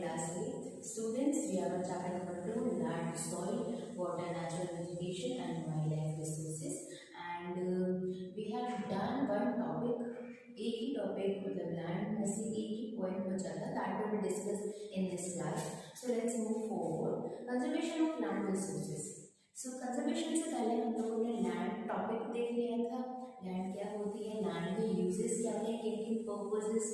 class 8. Students, we are on chapter number 2, land, soil, water, natural vegetation and wildlife resources. And we have done one topic, एक ही topic मतलब land में से एक ही point बचा था, that we will discuss in this class. So let's move forward. Conservation of land resources. So conservation से पहले हम लोगों ने लैंड टॉपिक देख लिया था. लैंड क्या होती है, लैंड के यूजेस क्या है, किन किन पर्पसेस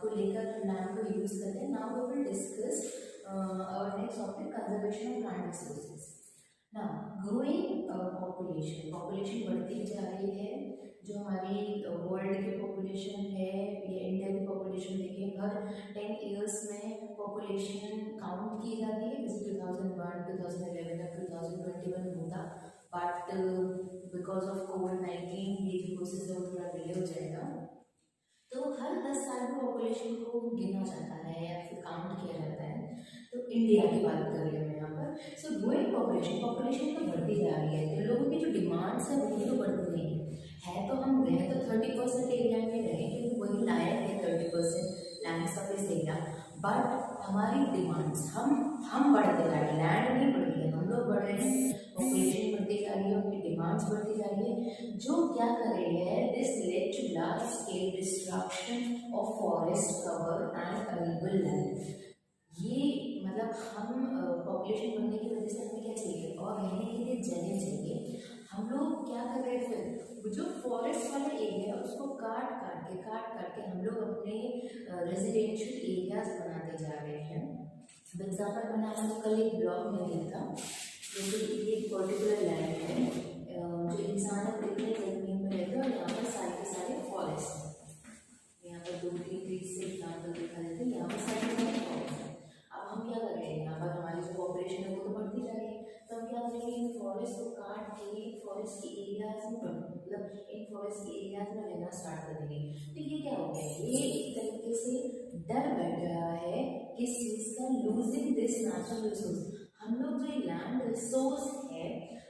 को लेकर लैंड को यूज करते हैं. Now we will discuss our next topic, conservation of land resources. Now growing population, population बढ़ती जा रही है. जो हमारी वर्ल्ड की पॉपुलेशन है या इंडिया की पॉपुलेशन देखिए, हर 10 ईयर्स में पॉपुलेशन काउंट की जाती है. जैसे 2001, 2011 या 2021 होता, बट बिकॉज ऑफ कोविड-19 ये जो प्रोसेस है वो थोड़ा डिले हो जाएगा. तो हर 10 साल में पॉपुलेशन को गिना जाता है या फिर काउंट किया जाता है. तो इंडिया की बात कर रही हूँ मैं यहाँ पर. सो ग्रोइंग पॉपुलेशन, पॉपुलेशन तो बढ़ती जा रही है, तो लोगों की जो डिमांड्स है वही तो बढ़ती नहीं है. तो हम रहे तो 30% एरिया में रहे, क्योंकि वही लायक है 30% लैंड सर्फेस एरिया. बट हमारी डिमांड्स, हम बढ़ते जा रहे हैं, लैंड नहीं बढ़ रही है, हम लोग बढ़ रहे हैं. पॉपुलेशन बढ़ती जा रही है, उनकी डिमांड्स बढ़ती जा रही है, जो क्या कर रही है, this led to large scale destruction of forest cover and available land. ये मतलब हम पॉपुलेशन बढ़ने की वजह से हमें क्या चाहिए, और रहने के लिए जगह चाहिए. हम लोग क्या कर रहे हैं, फिर जो फॉरेस्ट वाला एरिया है उसको काट काट के हम लोग अपने रेजिडेंशियल एरियाज बनाते जा रहे हैं. एग्जाम्पल बनाया तो कल एक ब्लॉग में दिया था, क्योंकि ये पर्टिकुलर लैंड है जो इंसान कितने जमीन में रहते हैं, और यहाँ पर सारे के सारे फॉरेस्ट हैं. यहाँ पर 2-3 ट्रीज से एग्जाम्पल दिखा देते हैं, यहाँ पर सारे फॉरेस्ट है. अब हम क्या कर रहे हैं, यहाँ पर हमारी जो पॉपुलेशन है वो तो बढ़ती जा रही है, तो हम क्या करेंगे, इन फॉरेस्ट को काट के फॉरेस्ट के एरियाज में मतलब इन फॉरेस्ट के एरियाज में रहना स्टार्ट कर देंगे. तो ये क्या हो गया, ये एक तरीके से डर बैठ रहा है किस चीज़ का, लूजिंग दिस नेचुरल रिसोर्स. हम लोग जो लैंड रिसोर्स है,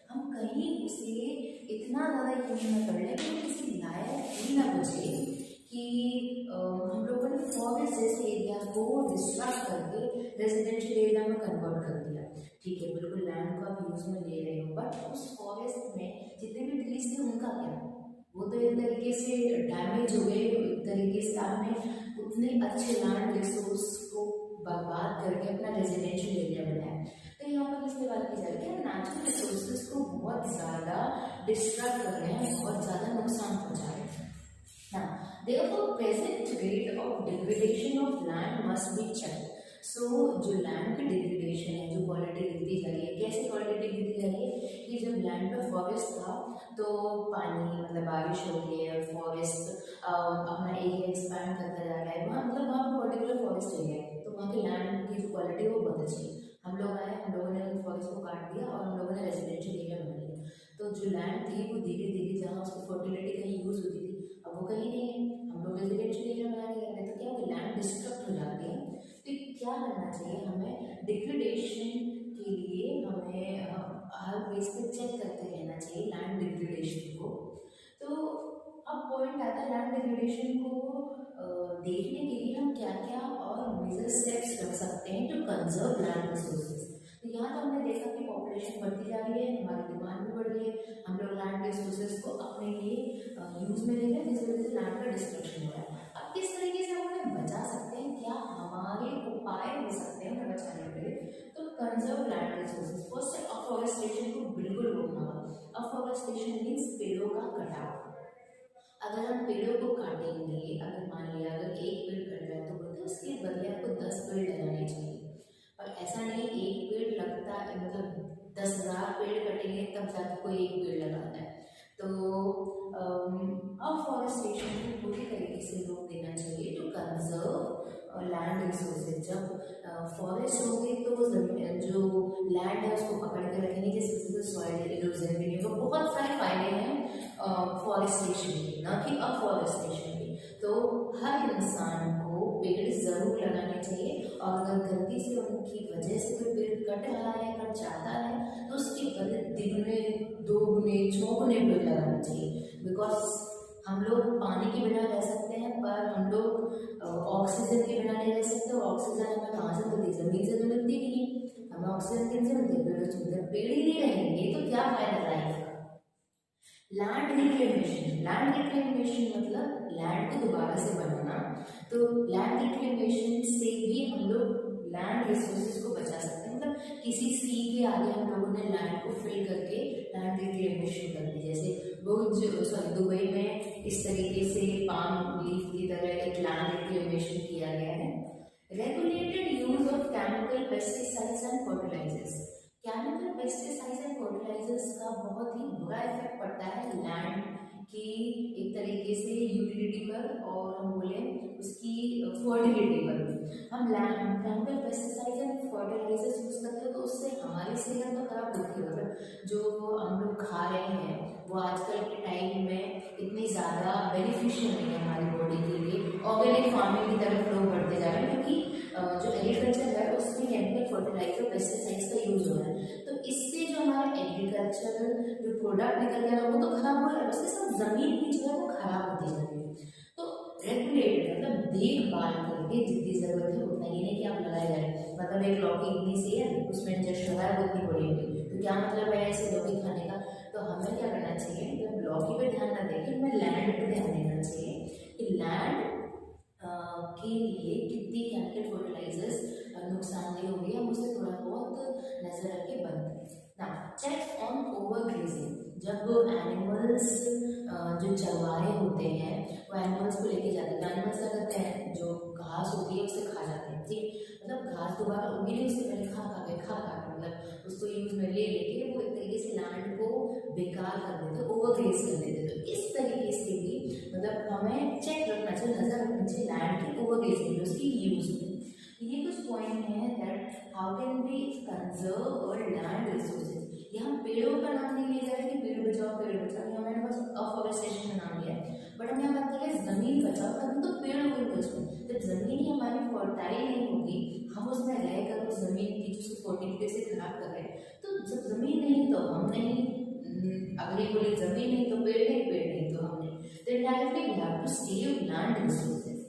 हम कहीं उसे इतना ज़्यादा यूज न कर लें कि किसी लायक ही ना बचे कि हम लोगों ने फॉरेस्ट जैसे एरिया को डिस्ट्रक्ट करके रेजिडेंशियल एरिया में कन्वर्ट कर दिया. ठीक है, बिल्कुल लैंड को आप यूज में ले रहे हो, बट उस फॉरेस्ट में जितने भी ट्रीज थे उनका क्या, वो तो एक तरीके से डैमेज हो गए. एक तरीके से आपने उतने अच्छे लैंड रिसोर्स को बर्बाद करके अपना रेजिडेंशियल एरिया बनाया. तो यहाँ पर इसके बात की जा रही है, नेचुरल रिसोर्सेज को बहुत ज़्यादा डिस्ट्रक्ट कर रहे हैं, बहुत ज़्यादा नुकसान पहुँचा रहे हैं. Therefore, present rate of degradation of land must be checked. So, जो लैंड की डिग्रेडेशन है, जो क्वालिटी गिरती जा रही है, कैसे क्वालिटी गिरती जा रही है कि जब लैंड पर फॉरेस्ट था तो पानी मतलब बारिश हो रही है, फॉरेस्ट अपना एरिया एक्सपैंड करता जा रहा है, वहाँ मतलब वहाँ पर पर्टिकुलर फॉरेस्ट एरिया है, तो वहाँ की लैंड की जो क्वालिटी है वो बहुत अच्छी है. हम लोग आए, हम लोगों ने फॉरेस्ट को काट दिया और हम लोगों ने रेजिडेंशियल एरिया बना लिया. तो जो लैंड थी वो धीरे धीरे जहाँ उसकी फर्टिलिटी कहीं यूज होती थी, अब वो कहीं नहीं है. हम लोग रेजिडेंशियल एरिया बना के रहे, तो क्या वो लैंड डिस्ट्रक्ट हो जाती है. तो क्या करना चाहिए हमें, डिग्रेडेशन के लिए हमें हर बेस पे चेक करते रहना चाहिए लैंड डिग्रेडेशन को. तो अब पॉइंट आता है लैंड डिग्रेडेशन को देखने के लिए हम क्या क्या और मेजर स्टेप्स रख सकते हैं टू कंजर्व लैंड रिसोर्सेज. तो यहाँ तो हमने देखा कि पॉपुलेशन बढ़ती जा रही है, हमारी डिमांड भी बढ़ रही है, हम लोग लैंड रिसोर्सेज को अपने लिए यूज में ले रहे हैं, जिस वजह से लैंड का डिस्ट्रक्शन हो रहा है. अब किस तरीके से हम उन्हें बचा सकते हैं, क्या हमारे उपाय हो सकते हैं उन्हें बचाने के लिए. तो conserve land resources, first afforestation को बिल्कुल रोकना होगा. अफॉरेस्टेशन मीन्स पेड़ों का कटाव. अगर हम पेड़ों को काटेंगे, अगर मान लिया अगर एक पेड़ कट रहा है तो बोलते हैं उसके बदले आपको 10 पेड़ लगाने चाहिए. पर ऐसा नहीं, एक पेड़ लगता है मतलब 10,000 पेड़ कटेंगे तब जाके कोई एक पेड़ लगाता है. तो अफॉरेस्टेशन को पूरी तरीके से रोक देना चाहिए टू कंजर्व लैंड रिसोर्सेज. जब फॉरेस्ट होगी तो वो जमीन जो लैंड है उसको पकड़ के रखेंगे, जिससे सॉइल इरोजन भी नहीं होगा. बहुत सारे फायदे हैं फॉरेस्टेशन के, ना कि अफॉरेस्टेशन के. तो हर इंसान को पेड़ जरूर लगाने चाहिए, और अगर गलती से उनकी वजह से कोई पेड़ कट रहा है, कट जाता है, तो उसके बदले दिगुने, 2 गुने, 6 गुने पेड़ लगाना चाहिए. बिकॉज हम लोग पानी के बिना रह सकते हैं, पर हम लोग ऑक्सीजन के बिना नहीं रह सकते, और ऑक्सीजन हमें कहाँ से मिलती जमीन से तो मिलती नहीं है, हमें ऑक्सीजन किन से मिलती है, पेड़ों से मिलती है। पेड़ ही नहीं रहेंगे तो क्या फायदा लाइफ का। लैंड रिक्लेमेशन, लैंड रिक्लेमेशन मतलब लैंड को दोबारा से बनाना। तो लैंड रिक्लेमेशन से भी हम लोग लैंड रिसोर्सेज को बचा सकते हैं। मतलब किसी सी के आगे हम लोगों ने लैंड को फिल करके लैंड रिक्लेमेशन कर दी। जैसे दुबई में इस तरीके से पाम लीफ की तरह एक लैंड रिक्लेमेशन किया गया है। Regulated use of chemical pesticides and fertilisers, chemical pesticides and fertilisers का बहुत ही बुरा इफेक्ट पड़ता है लैंड की एक तरीके से यूटिलिटी पर और हम बोले उसकी फर्टिलिटी पर। हम chemical pesticides and fertilisers use करते हैं तो उससे हमारी सेहत तो खराब होती है। मतलब जो हम लोग खा रहे हैं वो आजकल के टाइम में इतनी ज़्यादा बेनिफिशियल नहीं है हमारी बॉडी के लिए। ऑर्गेनिक फार्मिंग की तरफ लोग बढ़ते जा रहे हैं क्योंकि जो एग्रीकल्चर है उसमें केमिकल फर्टिलाइजर पेस्टिसाइड्स का यूज हो रहा है। तो इससे जो हमारा एग्रीकल्चरल जो प्रोडक्ट निकल गया वो तो खराब हो रहा है, उसके साथ जमीन की जो है वो खराब होती जा रही है। तो रेगुलेट मतलब देखभाल करके जितनी जरूरत है उतना ही नहीं कि आप लगाए जाए। मतलब एक लौकी इतनी सी है उसमें इंजेक्शन लगाया वो इतनी बड़ी होगी तो क्या मतलब है ऐसे लौकी खाने का। तो हमें क्या करना चाहिए, जब लौकी पे ध्यान न दें हमें लैंड पे ध्यान देना चाहिए कि लैंड के लिए कितनी केमिकल फर्टिलाइजर्स नुकसानदेह होगी, हम उसे थोड़ा बहुत नजर रख के बंद करें ना। चेक ऑन ओवर ग्रेजिंग, जब एनिमल्स जो चरवाहे होते हैं वो एनिमल्स को लेके जाते हैं तो एनिमल्स क्या करते हैं, जो घास होती है उसे खा जाते हैं। ठीक, मतलब घास दोबारा उगी नहीं उससे पहले खा मतलब उसको यूज में ले लेके वो एक तरीके से लैंड को बेकार कर देते, ओवर ग्रेज कर देते। तो इस तरीके से भी मतलब हमें चेक रखना चाहिए, नजर रखनी चाहिए लैंड की ओवर ग्रेजिंग उसकी यूज में। ये कुछ पॉइंट हैं that how can we conserve our land resources. यहाँ पेड़ों का नाम नहीं लिया जाए कि पेड़ बचाओ पेड़ बचाओ, यहाँ मैंने बस अफॉरेस्टेशन का नाम लिया है, बट हम यहाँ बात करें जमीन बचाओ तभी तो पेड़ को बचाओ। जब जमीन ही हमारी फर्टाइल नहीं होगी, हम उसमें रहकर उस जमीन की जो फर्टिलिटी से खराब कर रहे हैं, तो जब जमीन नहीं तो हम नहीं, अगली बोली जमीन नहीं तो पेड़ नहीं, पेड़ नहीं तो हम नहीं। तो directly we have to save land resources.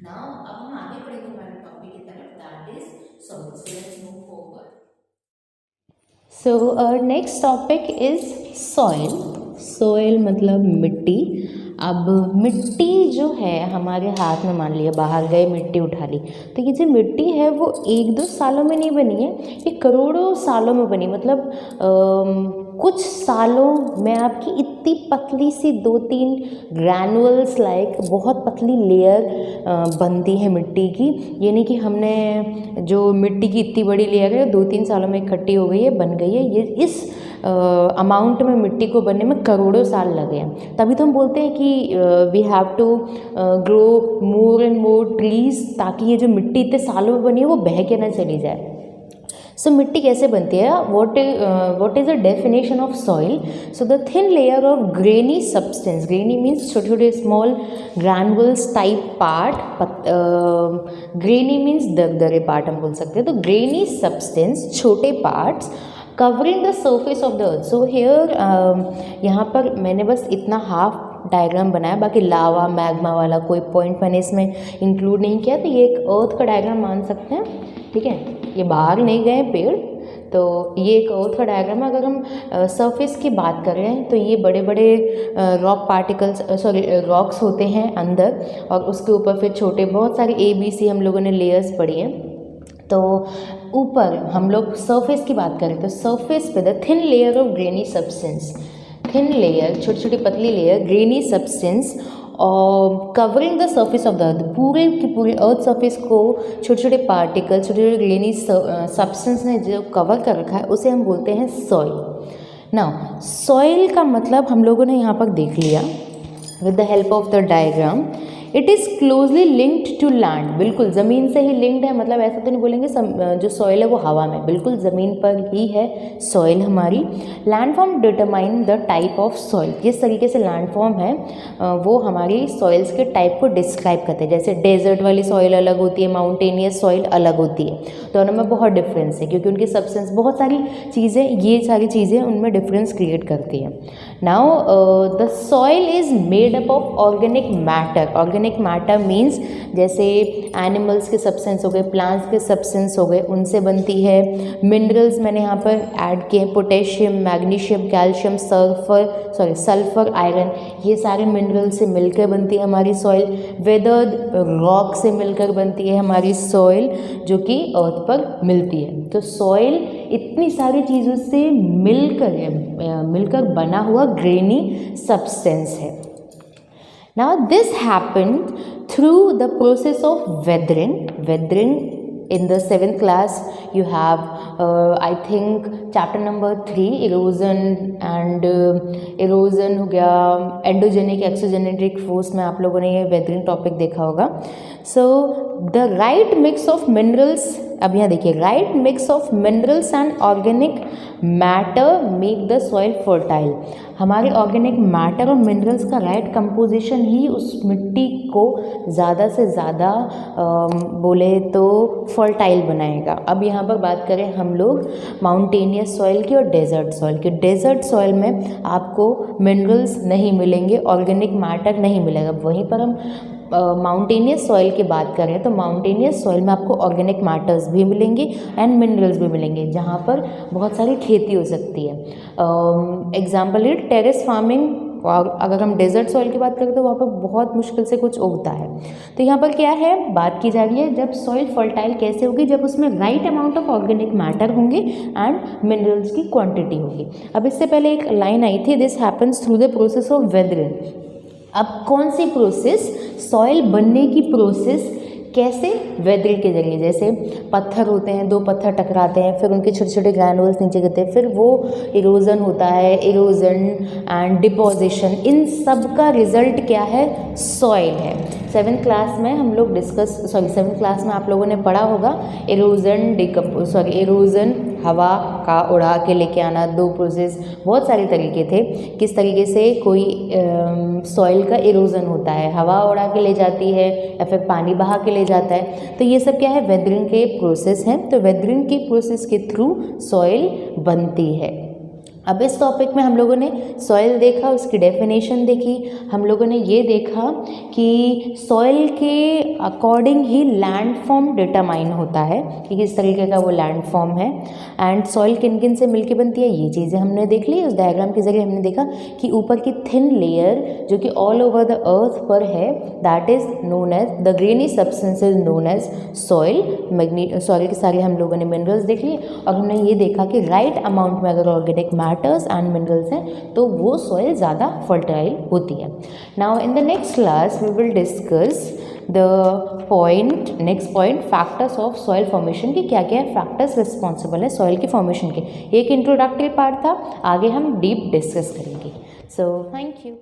Now अब हम आगे बढ़ेंगे हमारे टॉपिक की तरफ, that is soil. So let's move forward. So our next topic is soil. Soil मतलब मिट्टी। अब मिट्टी जो है हमारे हाथ में, मान लिया बाहर गए मिट्टी उठा ली, तो ये जो मिट्टी है वो 1-2 सालों में नहीं बनी है, ये करोड़ों सालों में बनी। मतलब कुछ सालों में आपकी इतनी पतली सी 2-3 ग्रैनुअल्स लाइक बहुत पतली लेयर बनती है मिट्टी की। ये नहीं कि हमने जो मिट्टी की इतनी बड़ी लेयर है 2-3 सालों में इकट्ठी हो गई है, बन गई है। ये इस अमाउंट में मिट्टी को बनने में करोड़ों साल लगे हैं। तभी तो हम बोलते हैं कि we have to grow more and more trees, ताकि ये जो मिट्टी इतने सालों में बनी है वो बह के ना चली जाए। सो मिट्टी कैसे बनती है, what is the definition of soil. So the thin layer of grainy substance, grainy means छोटे छोटे small granules type part, grainy means दरदरे पार्ट हम बोल सकते हैं। तो ग्रेनी सब्सटेंस, छोटे parts covering the surface of the earth. So here यहाँ पर मैंने बस इतना हाफ डायग्राम बनाया, बाकी लावा मैग्मा वाला कोई पॉइंट मैंने इसमें इंक्लूड नहीं किया। तो ये एक अर्थ का डायग्राम मान सकते हैं, ठीक है। ये बाहर नहीं गए पेड़, तो ये एक अर्थ का डायग्राम है। अगर हम सरफेस की बात करें तो ये बड़े बड़े रॉक पार्टिकल्स, रॉक्स होते हैं अंदर, और उसके ऊपर फिर छोटे बहुत सारे ABC हम लोगों ने लेयर्स पढ़ी हैं। तो ऊपर हम लोग सरफेस की बात करें तो सरफेस पे the thin layer of grainy substance, thin layer छोटी छोटी पतली लेयर ग्रेनी सब्सटेंस और covering the surface of the अर्थ, पूरे की पूरी अर्थ सरफेस को छोटे छोटे पार्टिकल, छोटे छोटे ग्रेनी सब्सटेंस ने जो कवर कर रखा है उसे हम बोलते हैं सॉइल। नाउ सॉइल का मतलब हम लोगों ने यहाँ पर देख लिया with the help of the diagram. It is closely linked to land, बिल्कुल ज़मीन से ही लिंक्ड है। मतलब ऐसा तो नहीं बोलेंगे जो सॉइल है वो हवा में, बिल्कुल ज़मीन पर ही है सॉइल हमारी। Landform determine the type of soil, जिस तरीके से लैंडफॉर्म है वो हमारी सॉइल्स के टाइप को डिस्क्राइब करते हैं। जैसे डेजर्ट वाली सॉइल अलग होती है, माउंटेनियस सॉइल अलग होती है, दोनों में बहुत डिफरेंस है क्योंकि उनकी सब्सटेंस बहुत सारी चीज़ें, ये सारी चीज़ें उनमें डिफरेंस क्रिएट करती हैं। Now the soil is made up of organic matter. Organic matter means जैसे एनिमल्स के सब्सटेंस हो गए, प्लांट्स के सब्सटेंस हो गए, उनसे बनती है. मिनरल्स मैंने यहाँ पर ऐड किए, potassium, magnesium, calcium, sulphur, iron, ये सारे मिनरल से मिलकर बनती है हमारी सॉइल. वेदर्ड रॉक से मिलकर बनती है हमारी सॉइल, जो कि अर्थ पर मिलती है. तो सॉइल इतनी सारी चीज़ों से मिलकर बना हुआ ग्रेनी सब्सटेंस है. Now this happened through the process of weathering. Weathering in the 7th class you have I think chapter number 3 erosion and erosion हो गया, एंडोजेनिक एक्सोजेनेटिक फोर्स में आप लोगों ने ये वेदरिंग टॉपिक देखा होगा. So the right mix of minerals, अब यहाँ देखिए, right mix of minerals and organic matter make the soil fertile. हमारे ऑर्गेनिक मैटर और मिनरल्स का राइट कंपोजिशन ही उस मिट्टी को ज़्यादा से ज़्यादा बोले तो फर्टाइल बनाएगा. अब यहाँ पर बात करें हम लोग माउंटेनियस सॉइल की और डेजर्ट सॉइल की. डेजर्ट सॉइल में आपको मिनरल्स नहीं मिलेंगे, ऑर्गेनिक मैटर नहीं मिलेगा. वहीं पर हम माउंटेनियस सॉइल की बात करें तो माउंटेनियस सॉइल में आपको ऑर्गेनिक मैटर्स भी मिलेंगे एंड मिनरल्स भी मिलेंगे, जहाँ पर बहुत सारी खेती हो सकती है. एग्जाम्पल है टेरेस फार्मिंग. और अगर हम डेजर्ट सॉइल की बात करें तो वहाँ पर बहुत मुश्किल से कुछ उगता है. तो यहाँ पर क्या है, बात की जा रही है जब सॉइल फर्टाइल कैसे होगी, जब उसमें right amount of organic matter होंगे एंड मिनरल्स की क्वांटिटी होगी. अब इससे पहले एक लाइन आई थी, this happens through the process of weathering. अब कौन सी प्रोसेस, सॉइल बनने की प्रोसेस कैसे, वेदरिंग के जरिए. जैसे पत्थर होते हैं, दो पत्थर टकराते हैं, फिर उनके छोटे छोटे ग्रैनुल्स नीचे गिरते हैं, फिर वो इरोजन होता है, इरोजन एंड डिपोजिशन. इन सब का रिजल्ट क्या है, सॉइल है. 7th क्लास में हम लोग 7th क्लास में आप लोगों ने पढ़ा होगा इरोजन, हवा का उड़ा के लेके आना. दो प्रोसेस, बहुत सारे तरीके थे किस तरीके से कोई सॉइल का इरोजन होता है, हवा उड़ा के ले जाती है या फिर पानी बहा के ले जाता है. तो ये सब क्या है, वेदरिंग के प्रोसेस हैं. तो वेदरिंग के प्रोसेस के थ्रू सॉइल बनती है. अब इस टॉपिक में हम लोगों ने सॉइल देखा, उसकी डेफिनेशन देखी. हम लोगों ने ये देखा कि सॉइल के अकॉर्डिंग ही लैंड फॉर्म डिटरमाइन होता है कि किस तरीके का वो लैंड फॉर्म है. एंड सॉइल किन किन से मिलके बनती है, ये चीज़ें हमने देख ली. उस डायग्राम के जरिए हमने देखा कि ऊपर की थिन लेयर जो कि ऑल ओवर द अर्थ पर है, that is known as the grainy substance is known as soil. Soil के सारे हम लोगों ने मिनरल्स देख लिए और हमने ये देखा कि राइट अमाउंट में अगर ऑर्गेनिक एंड मिनरल्स हैं तो वो सॉइल ज़्यादा फर्टाइल होती है. Now in the next class we will discuss next point factors of soil formation के क्या क्या फैक्टर्स रिस्पॉन्सिबल है सॉइल की फॉर्मेशन के. एक इंट्रोडक्टरी पार्ट था, आगे हम डीप डिस्कस करेंगे. So thank you.